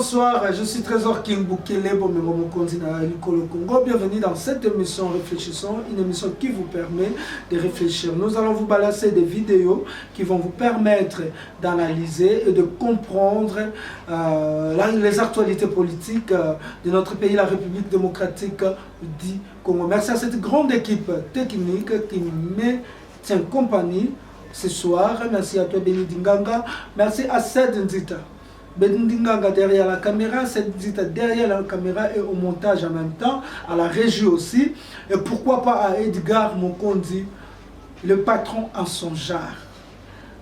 bonsoir, je suis Trésor King Boukele pour mon continent Congo. Bienvenue dans cette émission Réfléchissons, une émission qui vous permet de réfléchir. Nous allons vous balancer des vidéos qui vont vous permettre d'analyser et de comprendre les actualités politiques de notre pays, la République démocratique du Congo. Merci à cette grande équipe technique qui me tient compagnie ce soir. Merci à toi Béni Dinganga, merci à Sed Nzita. Bendinganga derrière la caméra, c'est derrière la caméra et au montage en même temps, à la régie aussi. Et pourquoi pas à Edgar Mokondi, le patron en son genre.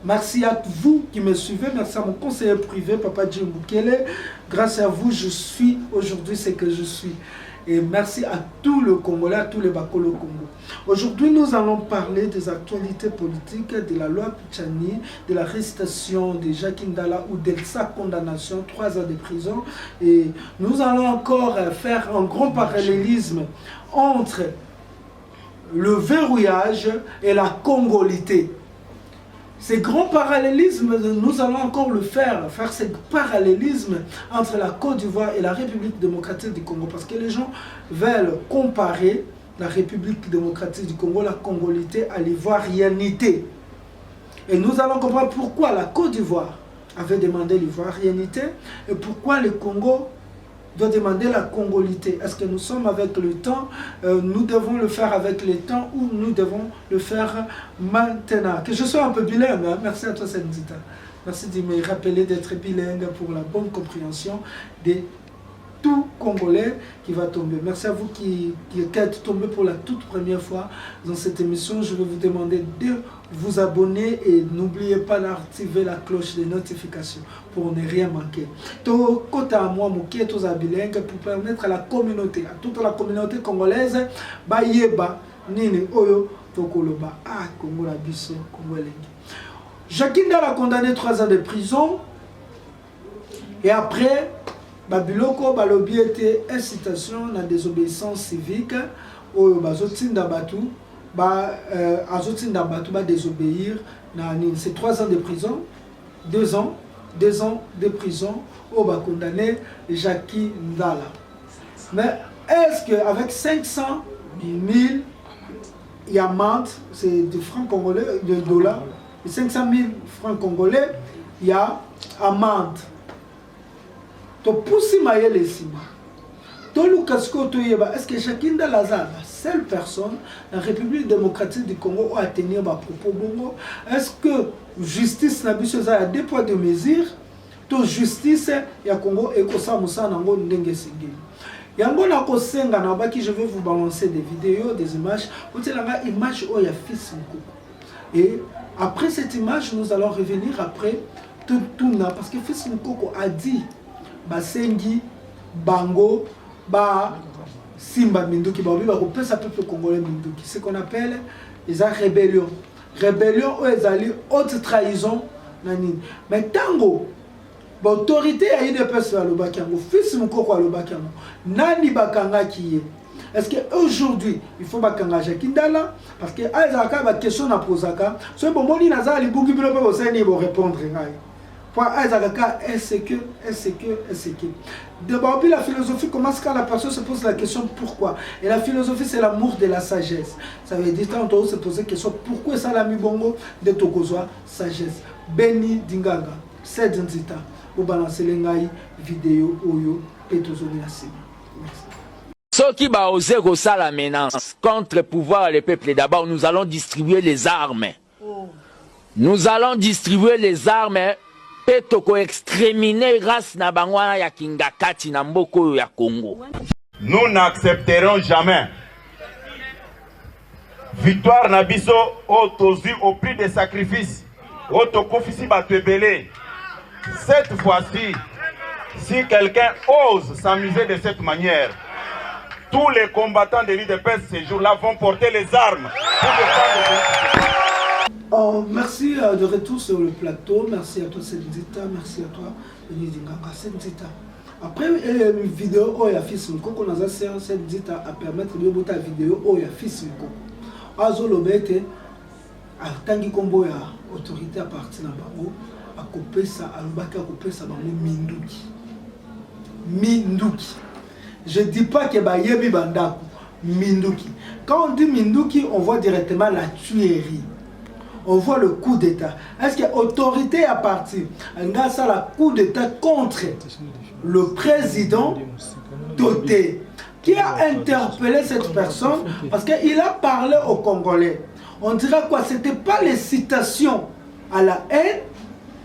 Merci à vous qui me suivez, merci à mon conseiller privé, Papa Jim Boukele. Grâce à vous, je suis aujourd'hui ce que je suis. Et merci à tout le Congolais, à tous les Bakolo Congo. Aujourd'hui, nous allons parler des actualités politiques, de la loi Pichani, de l'arrestation de Jacques Ndala ou de sa condamnation, 3 ans de prison. Et nous allons encore faire un grand parallélisme entre le verrouillage et la congolité. Ces grands parallélismes, nous allons encore le faire ce parallélisme entre la Côte d'Ivoire et la République démocratique du Congo. Parce que les gens veulent comparer la République démocratique du Congo, la congolité, à l'ivoirianité. Et nous allons comprendre pourquoi la Côte d'Ivoire avait demandé l'ivoirianité et pourquoi le Congo doit demander la congolité. Est-ce que nous sommes avec le temps, nous devons le faire avec le temps ou nous devons le faire maintenant? Que je sois un peu bilingue, hein? Merci à toi Senzita. Merci de me rappeler d'être bilingue pour la bonne compréhension de tout Congolais qui va tomber. Merci à vous qui êtes tombé pour la toute première fois dans cette émission. Je vais vous demander de vous abonner et n'oubliez pas d'activer la cloche de notification pour ne rien manquer. Tout côté à moi, Mouké, tous bilingues pour permettre à la communauté, à toute la communauté congolaise, Bayeba, Nini, Oyo, Tokoloba, Congo la Bisso, Congo Lengi. Jacques Ndala a condamné 3 ans de prison et après, Babiloko balobi était incitation à désobéissance civique ou bazotinda batu azotinda batu ba désobéir na nini. C'est 3 ans de prison, 2 ans de prison au ba condamné Jacques Ndala. Mais est-ce que avec 500 000 amende, c'est de francs congolais, de dollars, 500 000 francs congolais, il y a amende. To poussi maye sima. To lukasko to yeba. Est-ce que Jacques Ndala la seule personne en République démocratique du Congo a tenir ba propos bongo? Est-ce que justice na biso za 2 poids 2 mesures? To justice ya Congo ekosa musa nango ndenge singeli. Yango na kosenga na baki, je vais vous balancer des vidéos, des images. Vous avez une image où il y a fils Mukoko. Et après cette image, nous allons revenir après tout parce que fils Mukoko a dit Basengi, Bango, Ba, Simba Minduki, Baobi, Bakopesa peuple congolais Minduki. Ce qu'on appelle les rébellions. Rébellion où ils allaient haute trahison. Mais tango, l'autorité a eu des personnes à l'Obakiango, fils Mukoko à l'Obakiango. Nani Bakanga qui est. Est-ce qu'aujourd'hui, il faut Bakanga Jacques Ndala? Parce que Aizaka, la question à poser, ce bon moni naza li bungi bilo pe oseni bo répondre ngai. Est-ce que d'abord, la philosophie commence quand la personne se pose la question pourquoi. Et la philosophie, c'est l'amour de la sagesse. Ça veut dire tantôt se poser la question pourquoi ça l'a mis bongo de Tokozwa sagesse. Béni Dinganga, c'est Nzita. Vous balancez les vidéo oyo et tozoni la sima. Ceux qui va oser la menace contre le pouvoir et le peuple, d'abord nous allons distribuer les armes. Nous allons distribuer les armes. Petoko exterminer race na bangwana ya Kingakati na mboko ya Congo. Nous n'accepterons jamais victoire na biso au prix des sacrifices. Otokofisi batebele. Cette fois-ci, si quelqu'un ose s'amuser de cette manière, tous les combattants de l'UDPS ces jours-là vont porter les armes pour défendre. Oh, merci de retour sur le plateau. Merci à toi Senzita, merci à toi Nidinganga Senzita. Après une vidéo où il y a fils Mukoko, on a Senzita à permettre de boter la vidéo où il y a fils Mukoko. Azolo bete a tangi kombo ya autorité à partir na bango a couper ça, a lobaka couper ça bango minduki. Minduki. Je ne dis pas que Bayebi Bandaku. Minduki. Quand on dit Minduki, on voit directement la tuerie. On voit le coup d'État. Est-ce que l'autorité a parti? Grâce à la coup d'État contre le président Toté, qui a interpellé cette personne parce qu'il a parlé aux Congolais. On dira quoi? Ce n'était pas les citations à la haine.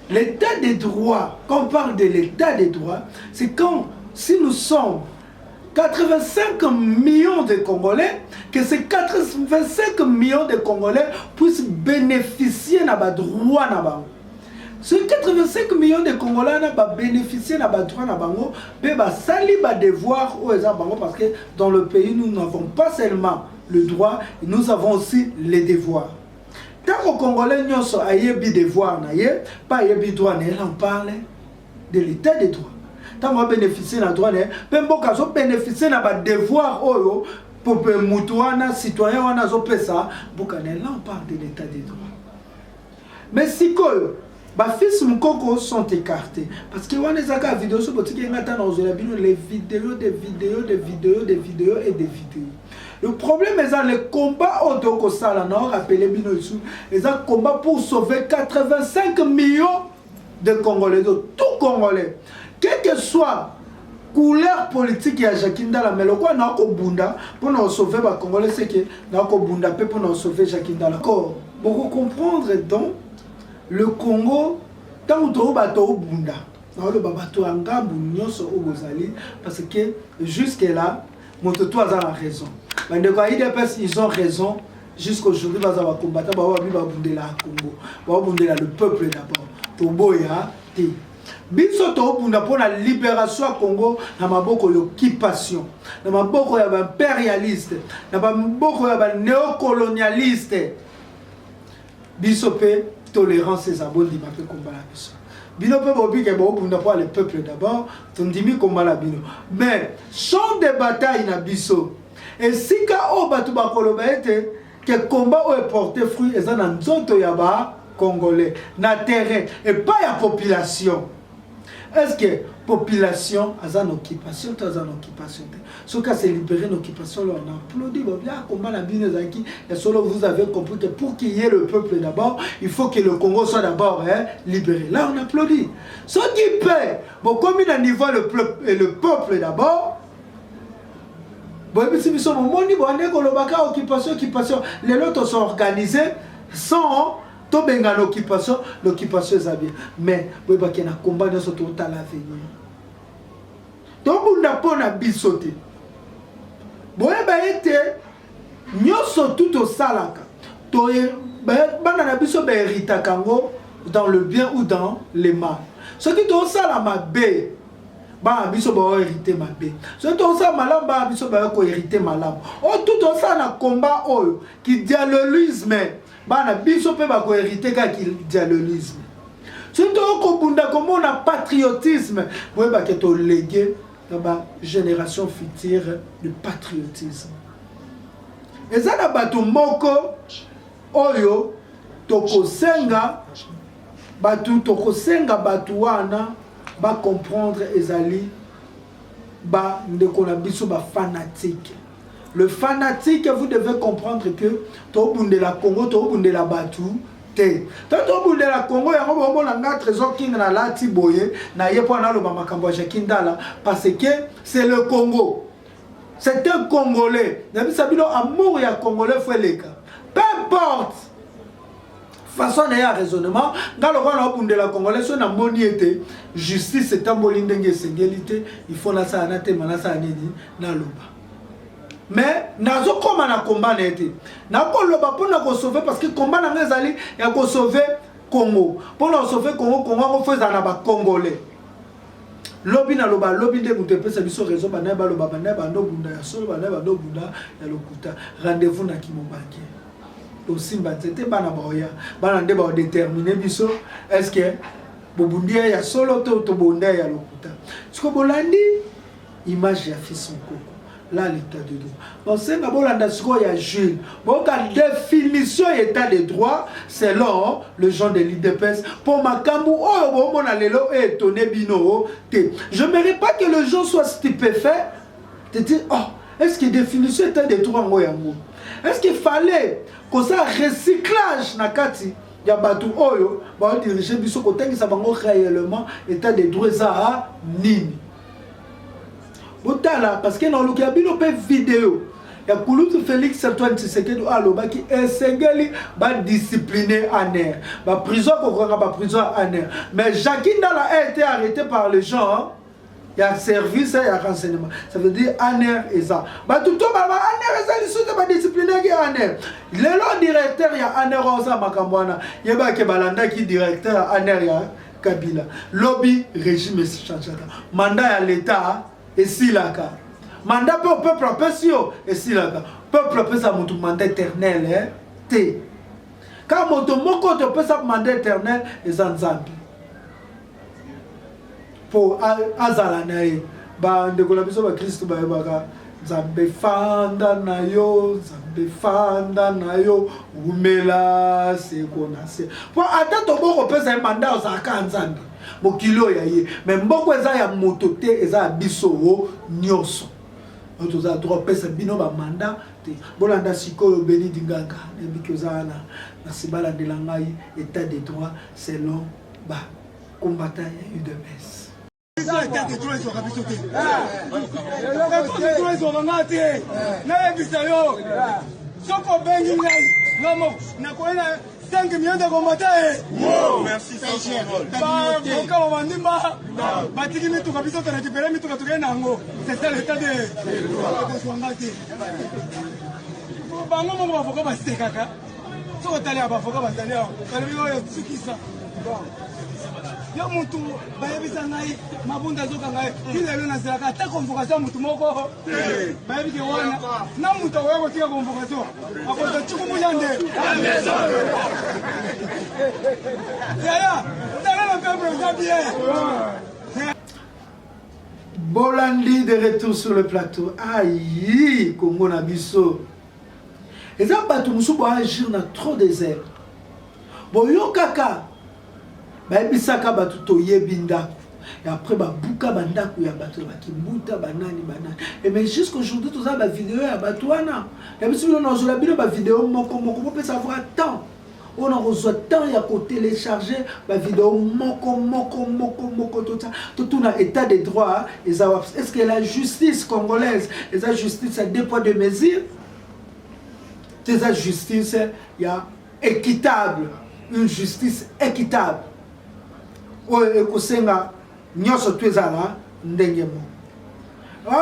L'état des droits, quand on parle de l'état des droits, c'est quand, si nous sommes 85 millions de Congolais, que ces 85 millions de Congolais puissent bénéficier de leurs droits. Ces 85 millions de Congolais ont bénéficié de leurs droits, mais sali ba devoir parce que dans le pays, nous n'avons pas seulement le droit, nous avons aussi les devoirs. Tant que Congolais n'ont pas de devoir, pas de droit, on parle de l'état des droits. Tant qu'on bénéficie d'un droit, même si on bénéficie d'un devoir, pour que les citoyens on parle de l'état des droits. Mais si les fils Mukoko sont écartés, parce que on a des vidéos sur les vidéos, des vidéos et des vidéos. Le problème est que le combat au Dokosala, c'est un combat pour sauver 85 millions de Congolais, de tout Congolais. Quelle que soit couleur politique ya Jakindala, mais le quoi n'a pas bunda pour nous sauver les Congolais, c'est que n'a pas bunda pour nous sauver Jakindala. Pour comprendre donc le Congo, tant que tu as bunda, parce que jusque là, Mototo a raison. Ils ont raison. Jusqu'aujourd'hui, ils vont combattre le peuple d'abord. Toboya, biso tobunda pour la libération à Congo, na maboko l'occupation, na maboko ya impérialiste, na maboko ya néocolonialiste. Biso pe tolérance et abondi ma pe combat la biso. Bino pe bobi ke bobunda pour le peuple d'abord, tondimi combat la bino. Mais champ de bataille na biso. Et si ka o batu bakoloba ete que combat est porté fruit et ça na nzoto ya ba Congolais, na terrain et pas la population. Est-ce que la population a une occupation? Ce cas c'est libérer une occupation, on applaudit. Vous avez compris que pour qu'il y ait le peuple d'abord, il faut que le Congo soit d'abord libéré. Là on applaudit. Ce qui paie, bon, comme il a niveau le peuple d'abord, occupation, les autres sont organisés sans l'occupation est bien. Mais il y a un combat dans ce total l'avenir. Donc on n'a pas na bisoté. Bon été nyoso tout au salaka. To bana na biso ba hérita kango dans le bien ou dans le mal. Ce qui to sala mabe ba biso ba hériter mabe. Ce qui to sala malam ba biso ba ko hériter malam. Oh tout au sala combat qui dialogisme. Bana biso pe ba ko hériter ka ki dialogisme. Surtout ko bunda comme on a patriotisme, vous ba que to légué dans la génération future de patriotisme. Et ça na bato moko oyo tokosenga batu wana ba comprendre ezali ba ndeko na biso ba fanatique. Le fanatique, vous devez comprendre que to bundela Congo, to bundela batu te. To bundela Congo, ya ngo na nga trésor king na lati boye na yepo na lo makambo ya Jakindala parce que c'est le Congo. C'est un Congolais. Nabi sabilo amour ya Congolais faut les cas. Peu importe. Façon de raisonnement, dans le roi bundela Congolais so na moni été justice c'est tamboli ndenge sengelité, il faut na sa anate manasa nini na loba. Mais nazo koma na combat na été na ko loba pour na ko sauver parce que combat na ngezali ya ko sauver Congo pour na sauver Congo ko feza na ba Congolais lobi na loba lobi de muté pesa biso raison bana ba loba bana ba ndo bunda ya solo bana ba ndo bunda ya lokuta rendez-vous na Kimobake aussi batete bana ba oya bana nde ba déterminer biso est-ce que bobundia ya solo to bunda ya lokuta siko bolandi image ya fils Mukoko là l'état de droit. Bon, c'est une Jules. Bon, la définition état de droit selon le genre de l'IDPS. Pour ma camou, oh, mon alélo est étonné bino. Je n'aimerais pas que le gens soit stupéfait de dire, oh, est-ce que la définition état de droit en Yango? Est-ce qu'il fallait que ça recyclage nakati? Il y a batu oyo, ba diriger biso ko tengisa bango réellement état de droit za nini. Botala parce que dans le cabino pe vidéo ya Kulutu Félix Antoine Tshisekedi aloba ki esengeli ba discipliner ANER. Ba prison ko ba prison ANER. Mais Jacques Ndala a été arrêté par les gens. Il y a service, il y a renseignement. Ça veut dire ANER et ça. Bah tout le temps, ANER et ça, ils sont pas disciplinés qui ANER. Le directeur, il y a ANER Rosa Makambwana. Il y a que Balanda qui directeur ANER, il y a Kabila. Lobby, régime et chanchata. Mandat à l'État, et si là, mandat pour le peuple, et si là, peuple peut ça mon mandat éternel, hein. Quand mon moko peut ça mandat éternel, et ça Nzambi. Pour azala nae ba ndeko na biso ba Kristo ba yebaka Nzambe fanda na yo umela se konase po ata to boko pesa manda osaka Nzambe mokilo ya ye mais mboko eza ya moto te eza biso wo nyoso oto za droit pesa bino ba manda te bolanda sikoyo beni dinganga ebiki ozana na sibala de langai état de droit selon ba combattant ya UDPS. État de droit ezoka biso te. État de droit ezoka nga te. Nayebisa yo. Soko bengi ngai. Ngamo nakoyena 5 millions de combattants. Merci Saint-Germain. Quand on dit ba batiki mituka biso te récupérer mituka tukena ngo. C'est ça l'état de droit nga te. Bango mo avocat ba sekaka. Soko tali avocat ba tali. Tali yo tsukisa. Yo mutu bayebisa ngai mabunda zoka ngai kile leo nazilaka ata convocation mutu moko bayebi ke wana na mutu oyo tika convocation akoza chuku mujande ya tala na peuple bien. Bolandi de retour sur le plateau. Aïe, Congo na biso. Et ça batu musu bo agir na trop désert. Boyo kaka bisaka batu toyebi ndako et après babuka bandako ya batu bakimbuta banani. Et mais jusqu'aujourd'hui tout ça ba vidéo ya batu wana et puis on a la bino ba vidéo moko peut savoir tant on a reçoit tant ya ko télécharger ba vidéo moko tout na état de droit et ça est-ce que la justice congolaise et la justice a deux poids deux mesures? La justice ya équitable, une justice équitable. Et kosenga nyoso twezala ndenge mo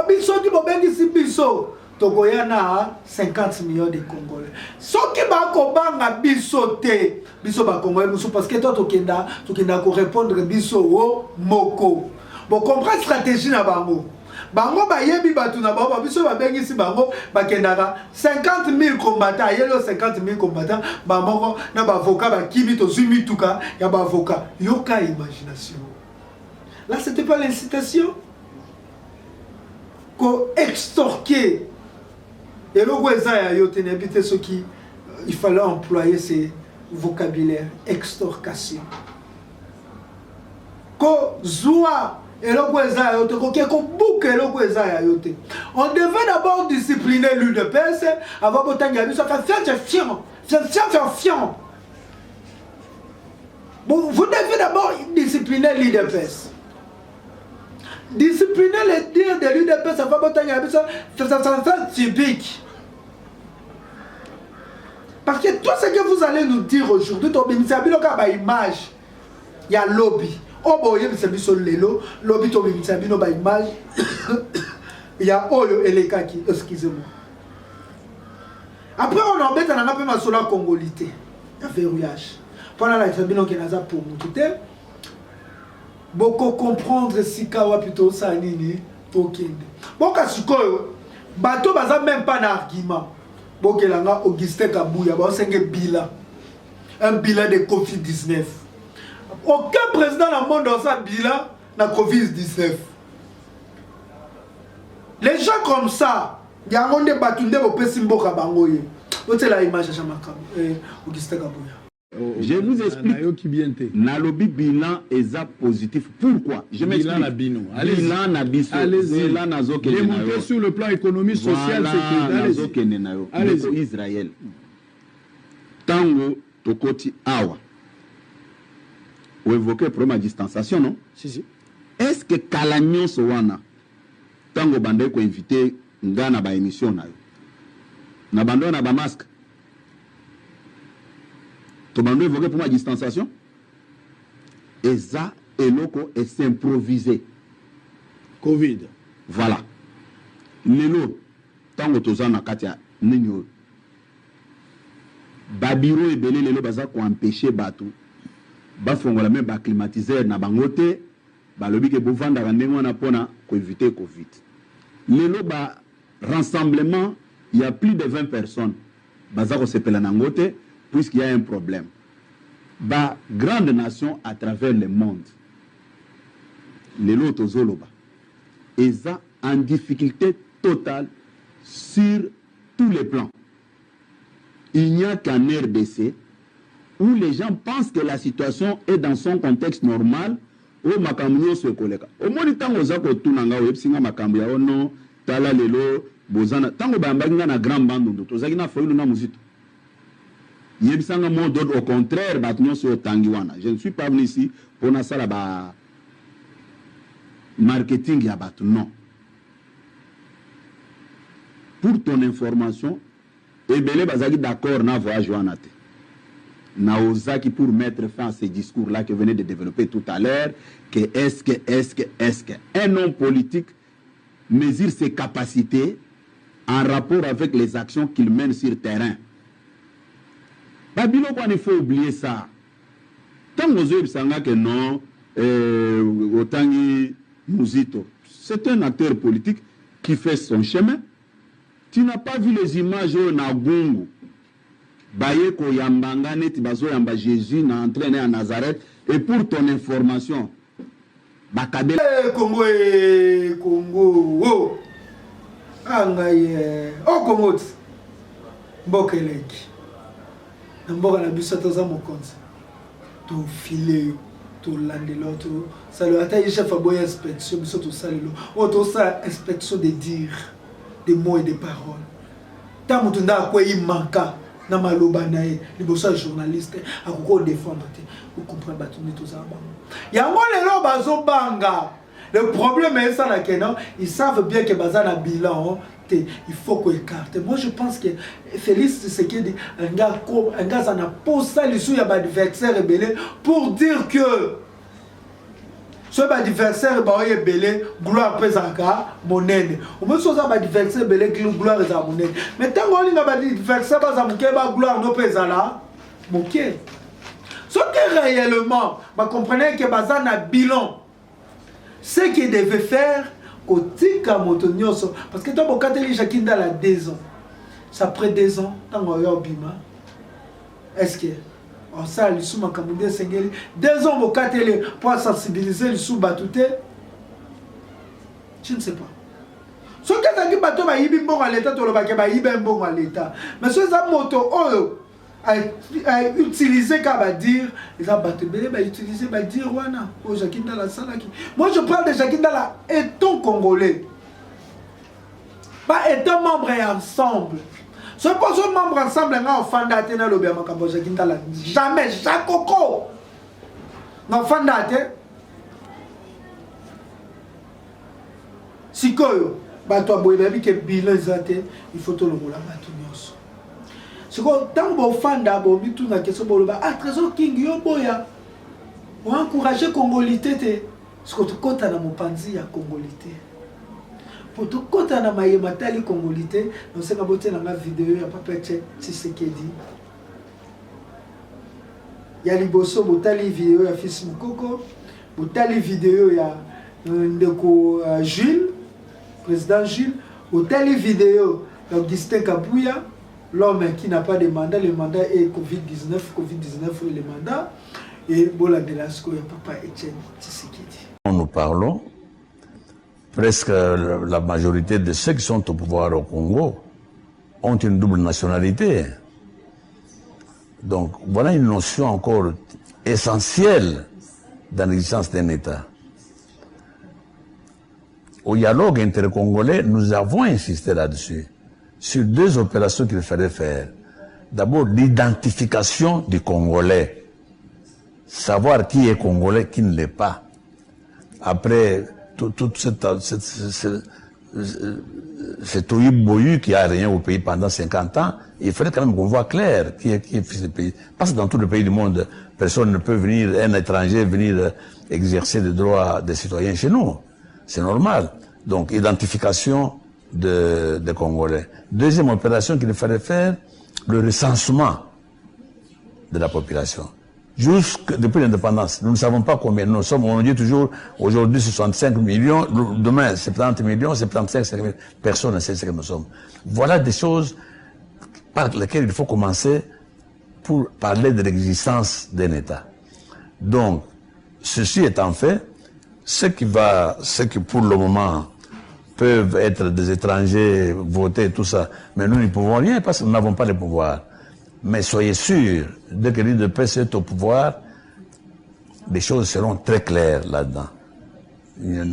biso ki bobengi biso tokoyana 50 millions de Congolais soki bakobanga biso te biso ba Congolais musu parce que toi tokenda ko répondre biso wo moko bon comprendre stratégie na bango bayebi batu na bango biso babengisi bango bakendaka 50 000 combattants yelo 50 000 combattants bamoko na bavocat bakimi tozwi mituka ya bavocat yoka imagination. Là c'était pas l'incitation ko extorquer et le goza ya yote n'habite ceux qui il fallait employer ces vocabulaire extorcation ko zoa. Et on devait d'abord discipliner l'UDPS avant que vous devez d'abord discipliner l'UDPS. Discipliner les dires de l'UDPS avant que c'est typique. Parce que tout ce que vous allez nous dire aujourd'hui, il y a lobby. Oh boy, c'est biso lelo, lobby to bimisa bino ba image. Il y a oyo elekaki, excusez-moi. Après on embête na pe masola congolité. Ya verrouillage. Pendant la tribune qui naza pour mututé. Beaucoup comprendre si kawa plutôt ça nini tokende. Bon kasikoyo, bato baza même pas na argument. Bokelanga Augustin Kabuya ba senge bilan. Un bilan de Covid-19. Aucun président dans le monde dans sa bilan n'a Covid-19. Les gens comme ça, yango nde bato nde bopesi mboka bango ye otela image ya makabo Augustin Kabuya. Je vous explique. Nalobi bilan est positif. Pourquoi? Je m'explique. Bilan na biso. Allez-y. Démontrer sur le plan économique, social, sécuritaire. Allez-y. Israël. Tango tokoti awa. Vous évoquez le problème de distanciation, non? Si. Est-ce que Kalagnon Sowana, tango bande ko invité ngana ba émission na bando na ba masque? Tout le monde évoqué pour ma distanciation. Et ça, et loco, et s'improviser. Covid. Voilà. Lelo, tango toza na katia ninyo. Babiro et belé lelo baza ko empêcher batou. Ba fongola même ba climatiseur na bangote, ba lobi ke bovanda randengo na pona ko éviter Covid. Lelo ba rassemblement, il y a plus de 20 personnes. Baza ko sepela na ngote. Puisqu'il y a un problème. Bah, grande nation à travers le monde. Les lots Zoloba. Et ça en difficulté totale sur tous les plans. Il n'y a qu'un RDC où les gens pensent que la situation est dans son contexte normal. Au Makamyo se collega. Au monitant aux Akotunanga, au Epsinga Makamya, non, Tala Lelo, Bozana, Tango Bambanga, na grand bande, Tozagina Foyou na Muzito. Yebisanga mot d'ordre au contraire, je ne suis pas venu ici pour na sala ba marketing ya batu, non. Pour ton information, Ebele Bazagi d'accord na voyage wanate. Na ozaki pour mettre fin à ce discours-là que venait de développer tout à l'heure, que est-ce que un homme politique mesure ses capacités en rapport avec les actions qu'il mène sur le terrain. Babilo, il faut oublier ça. Tant que vous savez que non, Otangi Muzito, c'est un acteur politique qui fait son chemin. Tu n'as pas vu les images au Nagungu. Bayeko Yambangane, Tibazo Yamba Jésus, n'a entraîné à Nazareth. Et pour ton information, Bakabela. Congo, oh! Angaye, oh Congo, Bokeleki. N'importe la bus toza mokonzi to filer to landelo to salo ata chef aboya inspection biso to salelo o to sa inspection de dire des mots et des paroles ta mutu nda ko imanka na maloba na ye liboso journaliste akoko défendre te vous comprenez batu ni to za ba yango lelo bazo banga le problème est ça là que non ils savent bien que bazana bilan il faut qu'on écarte. Moi je pense que Félix Tshisekedi un gars ça n'a pas ça les sous y a adversaire rebelle pour dire que ce adversaire est rebelle gloire pesaka monene. Au moins ça adversaire rebelle gloire est monene. Mais tant qu'on a adversaire ba zamukeba gloire no pesala OK. Ce que réellement vous comprenez que bazana bilan ce qu'il devait faire Kotika Motonioso parce que toi Bokateli Jakinda la 2 ans. Ça après 2 ans dans Bima. Est-ce que on ça le sous Makamudé Sengeli 2 ans Bokateli pour sensibiliser le sous Batouté. Je ne sais pas. Ce que ça dit bateau ba yibi bon à l'état to le ba ba yibi bon à l'état. Mais ce ça moto a utilisé qu'à va dire ils ont battu belé va utiliser va dire wana au Jakinda la salaki. Moi je parle de Jakinda la étant congolais. Pas étant membre ensemble. Ce pas ce membre ensemble nga ofanda na lobi makambo Jakinda la jamais Jakoko. Na ofanda te. Sikoyo bato aboye bi ke bilan zate il faut to le mola bato nyonso. C'est quand on fan d'abord, tout na question boloba ah trésor king yo boya. On encourager congolité ce que tu comptes na mopanzi ya congolité. Pour tout compte na mayema tali congolité, on sait kabote na vidéo ya papa Tshisekedi. Ya liboso botali vidéo ya fils Mukoko, botali vidéo ya ndeko Jules, président Jules, botali vidéo d'Augustin Kabuya. L'homme qui n'a pas de mandat, le mandat est Covid-19 est le mandat. Et Bola de Lasco et Papa Etienne Tshisekedi. Nous parlons presque la majorité de ceux qui sont au pouvoir au Congo ont une double nationalité. Donc voilà une notion encore essentielle dans l'existence d'un État. Au dialogue intercongolais, nous avons insisté là-dessus, sur 2 opérations qu'il fallait faire. D'abord, l'identification du Congolais. Savoir qui est Congolais, qui ne l'est pas. Après, toute cet oïboyu qui a rien au pays pendant 50 ans, il fallait quand même qu'on voit clair qui est fils du pays. Parce que dans tous les pays du monde, personne ne peut venir, un étranger, venir exercer les droits des citoyens chez nous. C'est normal. Donc, identification des Congolais. Deuxième opération qu'il fallait faire, le recensement de la population. Depuis l'indépendance, nous ne savons pas combien nous sommes. On dit toujours, aujourd'hui 65 millions, demain 70 millions, 75 millions. Personne ne sait ce que nous sommes. Voilà des choses par lesquelles il faut commencer pour parler de l'existence d'un État. Donc, ceci étant fait, ceux qui pour le moment peuvent être des étrangers, voter, tout ça, mais nous ne pouvons rien parce que nous n'avons pas le pouvoir. Mais soyez sûrs, dès que l'UDPS est au pouvoir, les choses seront très claires là-dedans. Un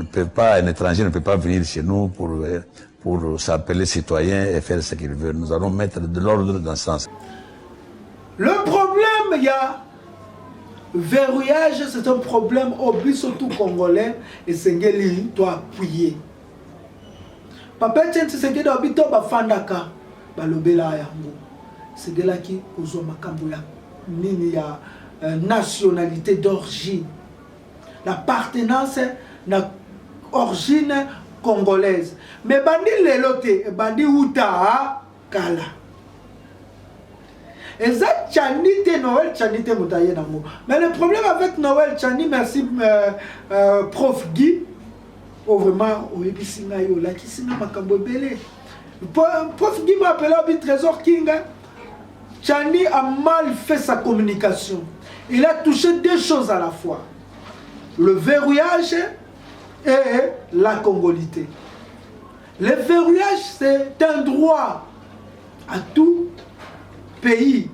étranger ne peut pas venir chez nous pour s'appeler citoyen et faire ce qu'il veut. Nous allons mettre de l'ordre dans ce sens. Le problème, il y a verrouillage, c'est un problème au but surtout congolais et Sengeli doit appuyer. Papa Tchène, c'est ce qui doit habiter au Fandaka, Balobela Yango. C'est là qui ozo makambo ya nini ya nationalité d'origine. L'appartenance na origine congolaise. Mais bandi lelote, bandi uta kala. Et ça, Tchanite, Noël, Tchanite Moutaye Namo. Mais le problème avec Noël, Tchani, merci Prof Guy, oh vraiment, au Ebisinga Yola, qui s'est makambo belé. Prof Guy m'a appelé au Trésor King. Tchani a mal fait sa communication. Il a touché 2 choses à la fois. Le verrouillage et la congolité. Le verrouillage, c'est un droit à tout pays.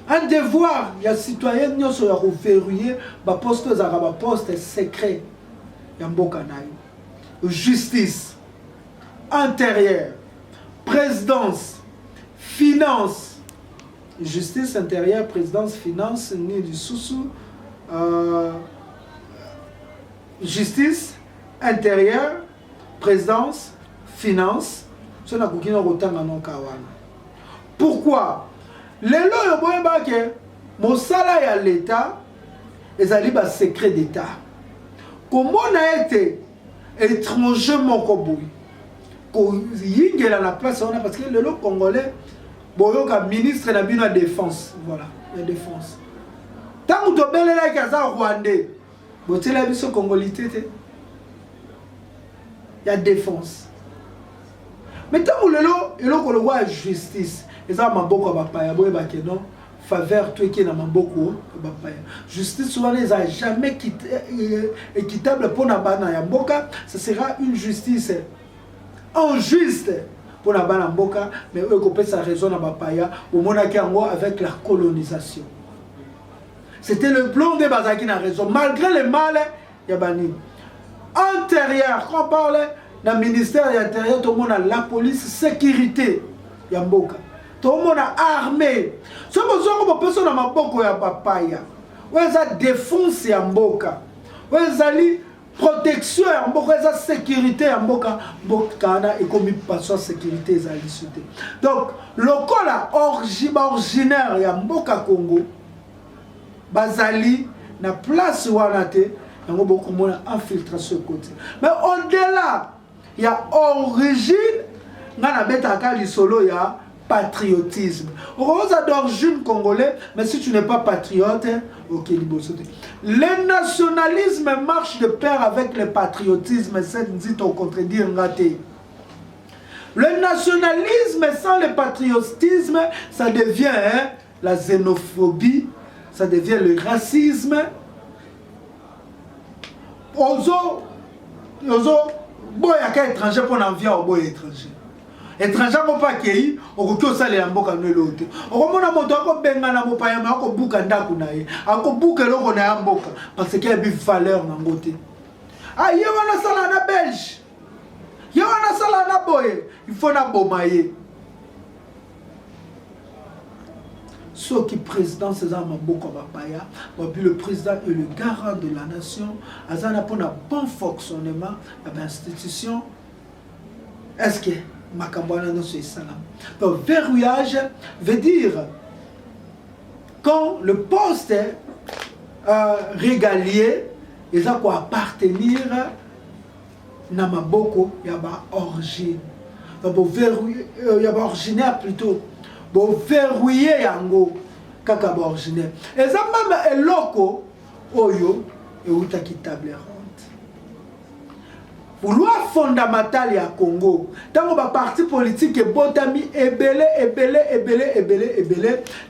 Un devoir, il y a citoyens qui sont verrouillés, poste secret. Justice, intérieure, présidence, finance. Justice intérieure, présidence, finance, ni du sous-sous. Justice intérieure, présidence, finance. Pourquoi? Les lois que mon salaire à l'État est un secret d'État. Comment on a été étranger mon koboui? Il y a la place parce que le Congolais, le ministre de la défense, voilà, la défense. Tant que tu es là, tu es rwandais, tu es là, tu es congolais, il y a défense. Mais tant que le roi justice, et ça m'a beaucoup appris, non, faveur, tu es qui n'a beaucoup appris. Justice, souvent, les a jamais équitable pour Nabana Yamboka, ce sera une justice injuste pour Nabana Mboka, mais eux coupent sa raison à Bapaya, au Monakango avec la colonisation. C'était le plan de Bazaki n'a raison, malgré le mal, Yabani. Intérieur, quand on parle d'un ministère de l'Intérieur, tout le monde a la police, sécurité, Yamboka. Tout le monde a armée. Ce que vous avez personne à Maboko ya Papaya. Où est la défense Yamboka? Où est la protection Yamboka? Où est la sécurité Yamboka? Mbokana et comme il passe la sécurité Yamboka. Donc, le cas originaire Yamboka Congo, Bazali, na place Wanate, il y a beaucoup de infiltration côté. Mais au-delà, il y a origine, il y a patriotisme. On a d'origine congolais, mais si tu n'es pas patriote, ok, le nationalisme marche de pair avec le patriotisme, c'est dit au contredire ngate. Le nationalisme sans le patriotisme, ça devient la xénophobie, ça devient le racisme. Ozo boya ka étranger pour n'envia au boy étranger. Étranger ko pas kei, okoki osala mboka no lote. Okomona moto akobenga na mopaya ma akobuka ndaku na ye. Akobuka eloko na ya mboka parce qu'il y a bi valeur na ngote. Ah ye wana sala na belge. Ye wana sala na boye, il faut na bomaye. Ceux qui président César Maboko Bapaya, le président est le garant de la nation, Azana pour un bon fonctionnement de l'institution. Est-ce que Makambouana dans ce salam? Donc, verrouillage veut dire quand le poste régalier, ils ont quoi appartenir na Maboko, il y a origine. Donc, verrouiller, il y a originaire plutôt. Bon, verrouiller yango kaka ba originaire. Et ça même eloko oyo et utaki table ronde. Pour loi fondamentale ya Congo, tango ba parti politique et botami ebele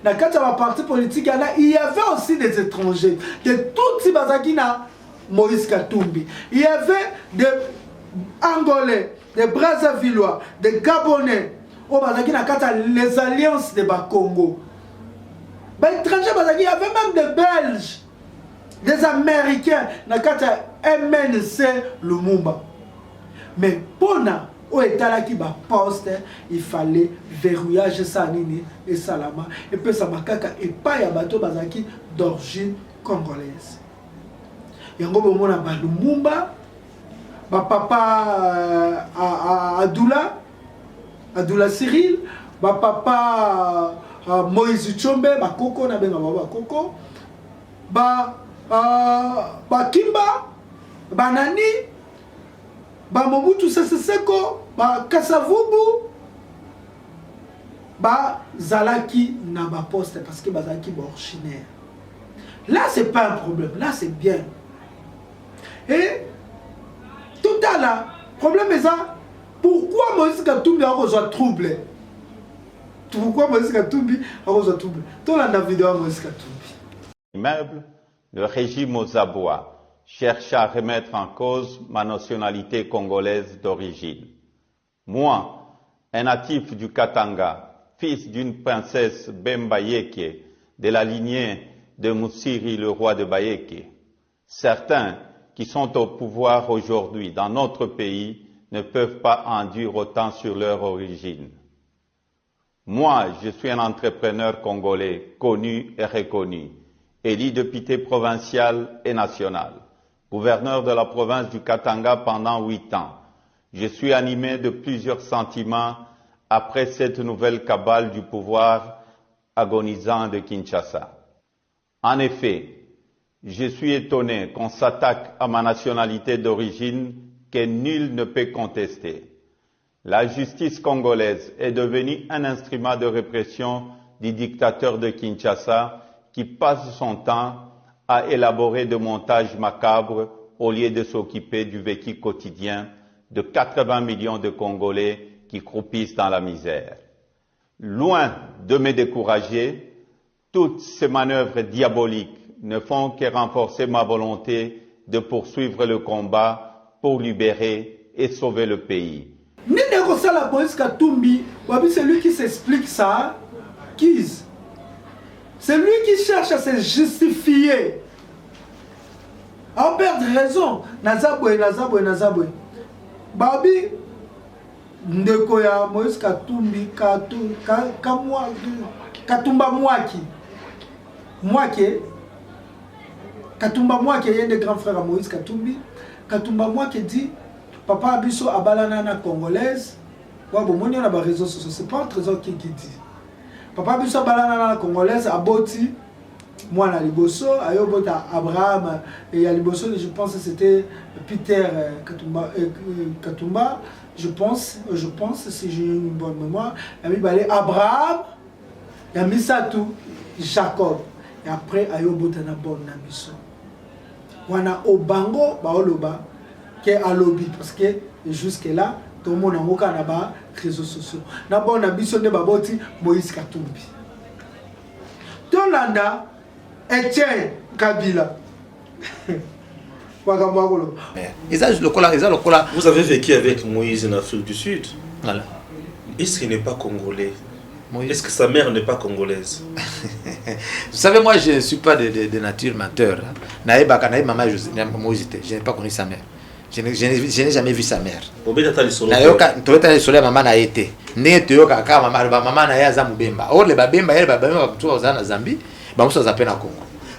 na kata ba parti politique il y avait aussi des étrangers de tout si bazaki na Moïse Katumbi. Il y avait des Angolais, des Brazzavillois, des Gabonais. Les alliances de Congo. Les étrangers, il y avait même des Belges, des Américains, MNC Lumumba. Mais pour au état qui va poste, il fallait verrouillage Sanini et Salama. Et puis ça m'a et pas y bateau bazaki d'origine congolaise. Yango bomona ba Lumumba, ba papa Adoula Cyril, ba papa Moïse Tchombe, ba Koko na benga ba Koko, ba Kimba, ba Nani, ba Mobutu Sese Seko, ba Kasavubu, ba Zalaki na ba poste parce que ba Zalaki ba originaire. Là c'est pas un problème, là c'est bien. Et tout à l'heure, problème est ça. Pourquoi Moïse Katumbi a besoin de trouble? Pourquoi Moïse Katumbi a besoin de trouble? Tout la vidéo Moïse Katumbi. Immeuble, le régime aux abois cherche à remettre en cause ma nationalité congolaise d'origine. Moi, un natif du Katanga, fils d'une princesse Bemba Yeke, de la lignée de Moussiri, le roi de Bayeke. Certains qui sont au pouvoir aujourd'hui dans notre pays ne peuvent pas en dire autant sur leur origine. Moi, je suis un entrepreneur congolais connu et reconnu, élu député provincial et national, gouverneur de la province du Katanga pendant 8 ans. Je suis animé de plusieurs sentiments après cette nouvelle cabale du pouvoir agonisant de Kinshasa. En effet, je suis étonné qu'on s'attaque à ma nationalité d'origine que nul ne peut contester. La justice congolaise est devenue un instrument de répression du dictateur de Kinshasa qui passe son temps à élaborer des montages macabres au lieu de s'occuper du vécu quotidien de 80 millions de Congolais qui croupissent dans la misère. Loin de me décourager, toutes ces manœuvres diaboliques ne font que renforcer ma volonté de poursuivre le combat pour libérer et sauver le pays. C'est lui qui s'explique ça, c'est lui qui cherche à se justifier. À perdre raison. Nazabwe. Babi, ndeko ya Moïse Katumbi, Katumba Mwake, il y a des grands frères à Moïse Katumbi. Katumba Mwake dit, papa Abisso Abalanana congolaise. Ouais, bon, on a des réseaux sociaux, c'est pas un trésor qui dit. Papa Abisso Abalanana congolaise, Aboti, moi na Liboso, Ayobota Abraham, et à Liboso, je pense que c'était Peter Katumba, je pense, si j'ai une bonne mémoire, il y a Abraham, il y a Misatou, Jacob, et après Ayobota na bon na Bisso. Wana Obango, Baoloba, qui est à lobby, parce que jusque là, tout le monde a un réseaux sociaux. Na bon na Bisso ne baboti Moïse Katumbi. Tolanda, Etienne Kabila. Vous avez vécu avec Moïse en Afrique du Sud. Voilà. Est-ce qu'il n'est pas congolais? Est-ce que sa mère n'est pas congolaise? Vous savez, moi, je ne suis pas de nature menteur. Moïse, je n'ai pas connu sa mère. Je n'ai jamais vu sa mère.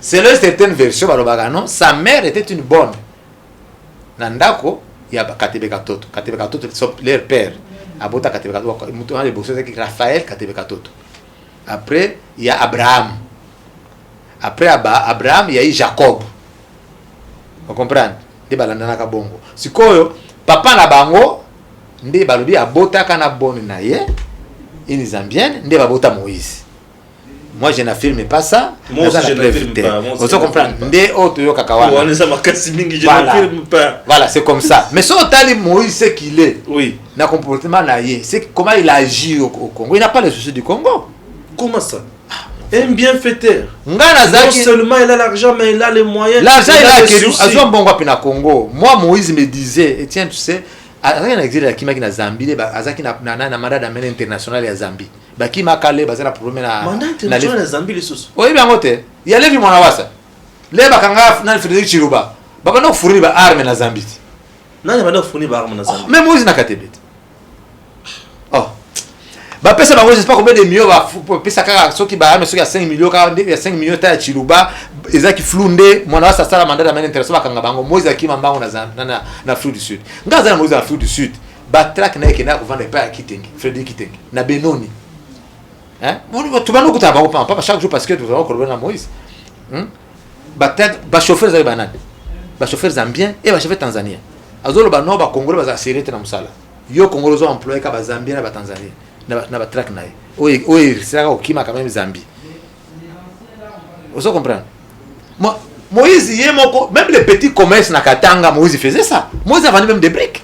Selon certaines versions, sa mère était une bonne. Nandako, il y a Katebekatoto. Katebekatoto, leur père. Abota Katebekatoto. Raphaël Katebekatoto. Après, il y a Abraham. Après Abraham, il y a eu Jacob. Vous comprenez? Sikoyo, papa na bango, nde balobi abota kana boni na ye, ini zambienne, nde babota Moïse. Moi je n'affirme pas ça. Moi aussi je n'affirme pas. Vous comprenez? Nde otoyo kakawana. Voilà, c'est comme ça. Mais si on t'a Moïse, c'est qu'il est. Oui. Na comportement na ye, c'est comment il agit au Congo. Il n'a pas le souci du Congo. Comment ça? Un bienfaiteur. Non seulement il a l'argent, mais il a les moyens. L'argent il a acquis au Congo. Moi, Moïse me disait, et tiens, tu sais, rien n'existe à Kimaki na Zambie, Azaki na mandat d'amener international à Zambie. Baki makale bazana problème na mandat international à Zambie les sous. Oui, bien ngote. Il y a levi mwana wasa. Le bakanga na Frédéric Chiruba. Baba no fournir ba arme na Zambie. Nani bana fournir ba arme na Zambie. Mais Moïse na katebet. Oh. Bah pesa bango je sais pas combien de millions va pesa kaka soki ba arme soki ya 5 millions kaka ya 5 millions ta Chiruba ezaki flunde mwana wasa sala mandat d'amener international bakanga bango Moïse akima mbango na Afrique du Sud. Ngaza na Moïse na Afrique du Sud. Ba track na yake na ko vendre pa Kitenge, Frédéric Kitenge na Benoni. Hein? Tu vas nous écouter pas chaque jour parce que tu vas encore Moïse. Ba chauffeur za banane. Ba chauffeur zambien et ba chauffeur tanzanien. Azolo ba no ba congolais ba serete na musala. Yo congolais zo employé ka ba zambien na ba tanzanien. Na ba track na. Oye c'est au kima quand même Zambie. Vous comprenez? Moïse même les petits commerces na Katanga Moïse faisait ça. Moïse a vendu même des briques.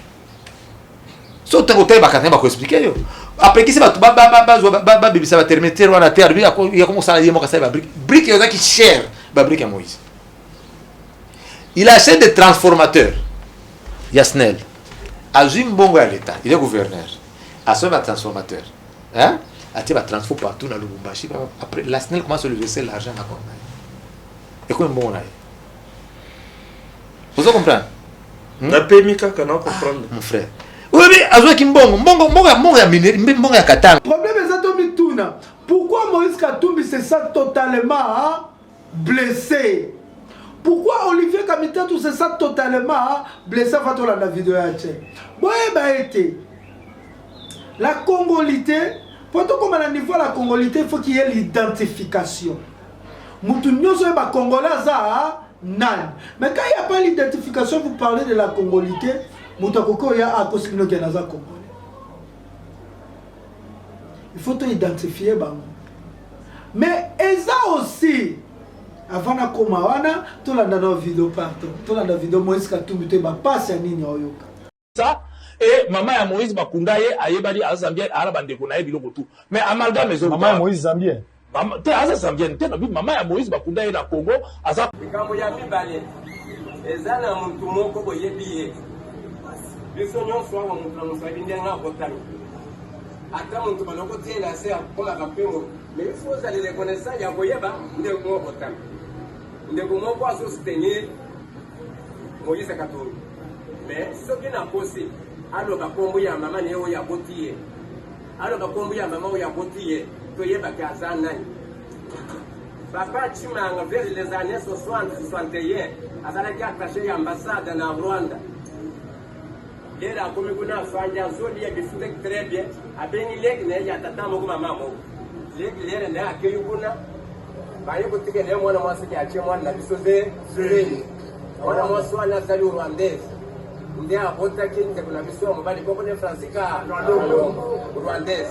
So tu as ba expliquer yo. Après qui c'est ba bibisa ba terminateur wana terre il y a comment ça yemo ka ça ba brique yo qui cher ba brique à Moïse. Il achète des transformateurs. Yasnel. Azim bongo à l'état, il est gouverneur. Assomme un transformateur. Hein? Ati ba transfo partout dans Lubumbashi. Après la SNEL commence à lui verser l'argent à compte. Et quoi bon là? Vous comprenez? Na PMI kaka na comprendre. Mon frère. Oui, mais Azwa Kimbongo, Mbongo ya Katanga. Problème est Tommy Tuna. Pourquoi Moïse Katumbi se sent totalement blessé? Pourquoi Olivier Kamitetu se sent totalement blessé dans la vidéo? Bon, la congolité, pour tout comme à un niveau de la congolité, il faut qu'il y ait l'identification. Moutounio soye ba congolais za nan. Mais quand il n'y a pas l'identification, vous parlez de la congolité, Moutokoko ya a koskino kenaza congolais. Il faut identifier bango. Mais eza aussi avant na komawana, tout la dans vidéo partout. Tout la vidéo Moïse Katumbi te ba passe nini oyoka. Ça et maman ya Moïse Bakunda ye ayebali azambien arabande ko na biloko tout. Mais amalgame maison maman ya Moïse Zambien. Maman te aza zambien te na bi maman ya Moïse Bakunda ye na Congo aza kambo ya mibale. Ezana muntu moko boyebiye. Biso nyonso wa muntu na musabi ndenga kotami. Ata muntu baloko tie na se akola kapemo. Mais il faut aller reconnaître ça ya boyeba ndengo kotami. Ndeko moko azo soutenir Moïse Katumbi. Mais ce qui n'a pas possible, alors bakombo ya maman ne oya botiye. Alors bakombo ya maman oya botiye, to yeba ka zanani. Papa Chimanga vers les années 60-61, azala ki attaché ya ambassade na Rwanda. Il a commis kuna fanya zoli ya bifutek très bien, abeni lek ne ya tata moko mama moko. Lek lere ne akeyu kuna. Baye kutike ne mwana mwasi ki ache mwana na bisoze zureni. Mwana mwasi wana sali Rwandaise. Ndia hota kinje kuna biso mbali kwa kone Francika Rwandaise.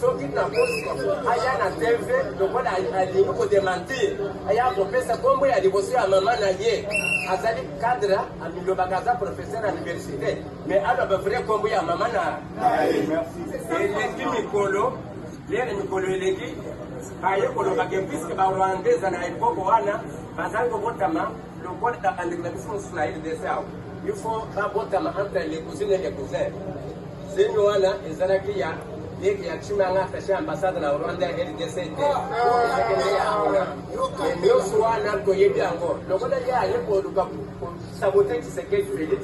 So kita kosi aya na TV donc ali ko démentir. Aya ko pesa kombo ya divorce ya mama na ye. Azali cadre amilo bagaza professeur à l'université. Mais alors ba vrai kombo ya mama na. Et les mikolo, les mikolo eleki. Aye ko lo bagem puisque ba Rwandaise na ipoko wana bazali kobotama lokola bandeko biso mosusu na rdc awa il faut babotama entre les cousines et les cousins seni wana ezalaki ya leki ya chimanga attaché ambassade na Rwanda RDC te ezakende yango nyonso wana toyebi yango lokola ye aye koluka sabote Tshisekedi Félix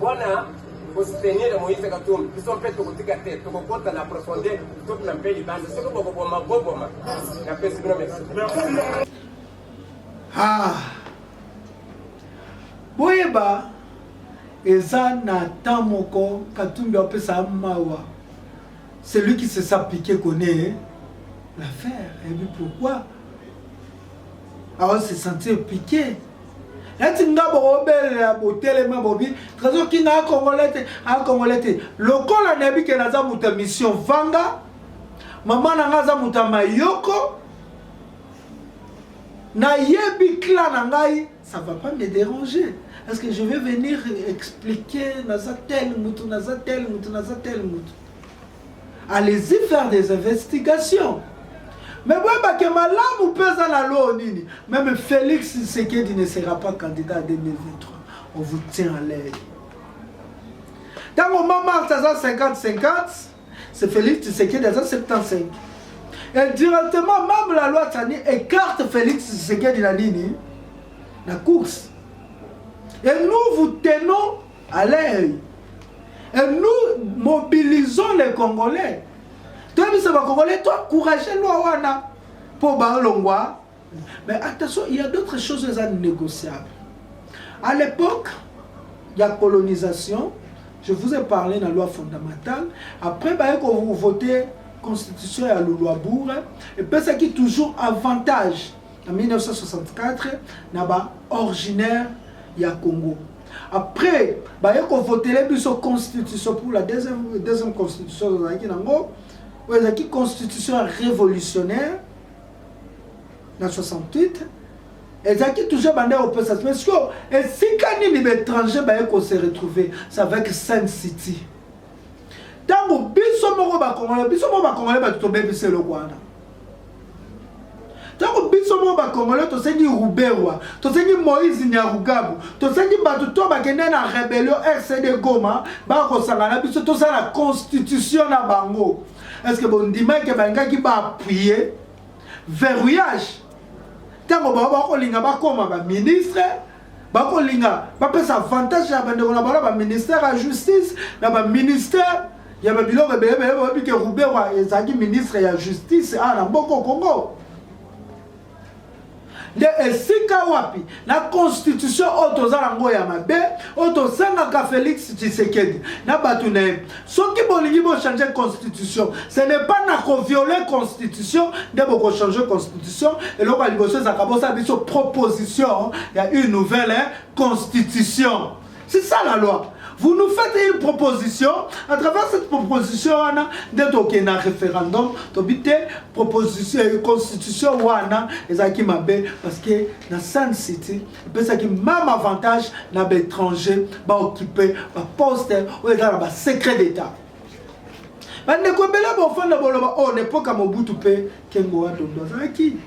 wana kosoutenir Moïse Katumbi biso mpe tokotika te tokokota na profondeur toki na mpe libanda soki bokoboma boboma na pesi bino merci. Boyeba eza na temps moko Katumbi apesa mawa. Celui qui se sent piqué connaît l'affaire. Et puis pourquoi? Alors se sentir piqué. Et tu n'as pas de bobi. Trésor qui n'a pas congolais. Le col a n'abi que naza muta mission vanga. Maman naza muta mayoko. Na yebi clan nangai. Ça va pas me déranger. Est-ce que je vais venir expliquer naza tel mutu, naza tel mutu, naza tel mutu? Allez-y faire des investigations. Mais même Félix Tshisekedi ne sera pas candidat en 2023. On vous tient à l'aide. Dans le moment où 50-50, c'est Félix Tshisekedi à 75. Et directement, même la loi Tani écarte Félix Tshisekedi dans la course. Et nous vous tenons à l'œil. Et nous mobilisons les Congolais. Toi, les Congolais, toi, couragez l'Ouawana pour Barlongwa. Mais attention, il y a d'autres choses négociables. À l'époque, il y a colonisation. Je vous ai parlé de la loi fondamentale. Après, quand vous votez la constitution à l'Ouabourg, et puis ce qui est toujours avantage. En 1964, il y a originaire, il y a Congo. Après, il y a voté la constitution pour la deuxième constitution de la constitution révolutionnaire en 68. Et ça qui toujours bandé au PSS. Parce que si quand les étrangers se retrouver, c'est avec Saint City. Tant que biso moko ba Congolais ba tomber bise le Rwanda. Tant que biso moko ba Congolais to sengi Ruberwa, to sengi Moïse Nyarugabu, to sengi batu to ba kende na rébellion RCD Goma, ba ko sangana biso to ça la constitution na bango. Est-ce que bon dima que banga ki ba appuyer verrouillage? Tant que ba ko linga ba koma ba ministre, ba ko linga ba pesa avantage ya bande ko na ba ministère à justice, na ba ministère ya ba biloko bebe que Ruberwa ezaki ministre ya justice à na mboko Congo. De esika wapi la constitution otozalango ya mabe otosanga Félix Tshisekedi na batune soki bolingi bo changer constitution ce n'est pas na ko violer constitution de bo changer constitution et loko liboso za kabosa biso proposition il y a une nouvelle constitution. C'est ça la loi. Vous nous faites une proposition, à travers cette proposition, d'être qu'il y a un référendum, proposition, constitution, parce que dans Sun City, il y a même avantage dans l'étranger, occuper un poste ou un secret d'État. On n'est pas comme Mobutu Pe Kengo Adondo Zaki.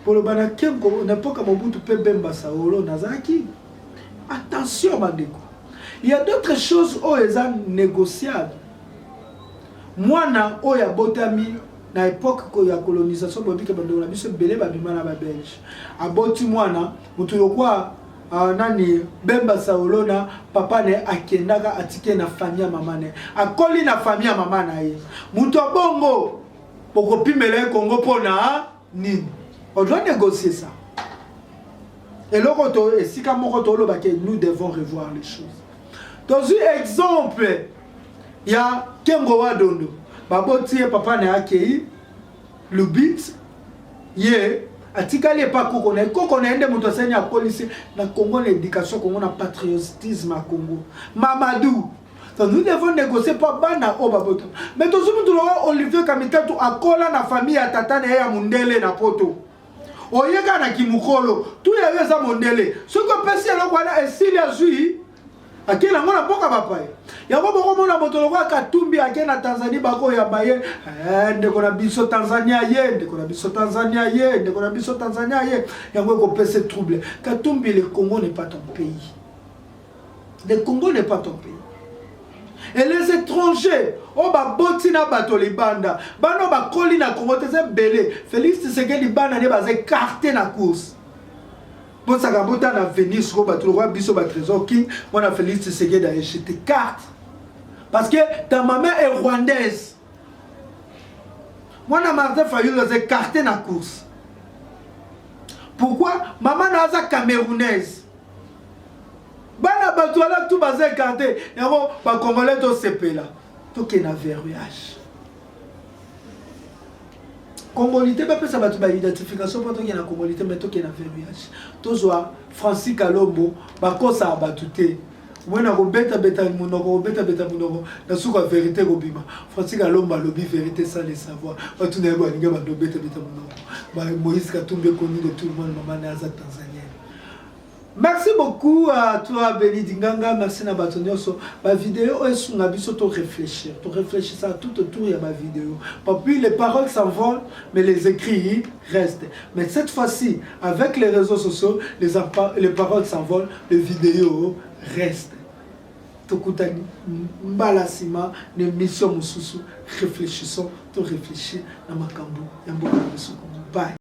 Pour le Bana Kengo, on n'est pas comme Mobutu Pe Bemba Saolo Nazaki. Attention, Mandeko. Il y a d'autres choses où elles sont négociables. Moi, na ya botami na époque où la colonisation bobika bandona biso belé babimana ba belge. Aboti mwana mutu yokwa nani Bemba Saolona papa ne akendaka atike na famille mama ne. Akoli na famille mama na ye. Mutu bongo poko pimela Congo pona nini. On doit négocier ça. Et l'autre et si nous devons revoir les choses. Dans un exemple, il y a Kengo Wadondo. Baboti papa na akei le but ye atikali pa kokone kokone ende muto senya police na Congo l'éducation Congo na patriotisme à Congo. Mamadou. Donc nous devons négocier pas bana o baboto. Mais tout ce monde Olivier Kamikato akola na famille ya tata na ya mundele na poto. Oyeka na kimukolo, tout ya za mondele. Ce que pesi eloko wana esili azui akela ngona mboka bapaye yango boko mona motoloko Katumbi akena Tanzanie bako ya baye ndeko na biso Tanzania ye ndeko na biso Tanzania ye ndeko na biso Tanzania ye yango ko pese trouble. Katumbi, le Congo n'est pas ton pays. Le Congo n'est pas ton pays. Et les étrangers, oh ba botina bato libanda, bano ba koli na Congo te belé. Félix Tshisekedi bana ne ba écarté na course. Bon ça gabota na Venise ko bato roi biso ba trésor king, moi Félix Tshisekedi a acheté carte. Parce que ta maman est rwandaise. Moi Martin Fayulu a écarté na course. Pourquoi? Maman n'a camerounaise. Bana batouala tout basé écarté. Yaro ba congolais to CP là. To ke na verrouillage. Congolité ba pesa batu ba identification pour to ke na congolité mais to ke na verrouillage. To zoa Francis Kalombo ba kosa batute. Mwana ko beta munoko na suka vérité ko bima. Francis Kalombo lobby vérité sans le savoir. Ba tu na ba ninga ba beta munoko. Ba Moïse Katumbi connu de tout le monde maman na za Tanzanie. Merci beaucoup à toi Béni Dinganga, merci na batonyoso. Ma vidéo est sur nabiso to réfléchir ça tout autour de ma vidéo. Puis les paroles s'envolent mais les écrits restent. Mais cette fois-ci avec les réseaux sociaux, les paroles s'envolent, les vidéos restent. Tokutani mbalasima ne mission mususu réfléchissons, to réfléchir na makambo ya mboka musuku. Bye.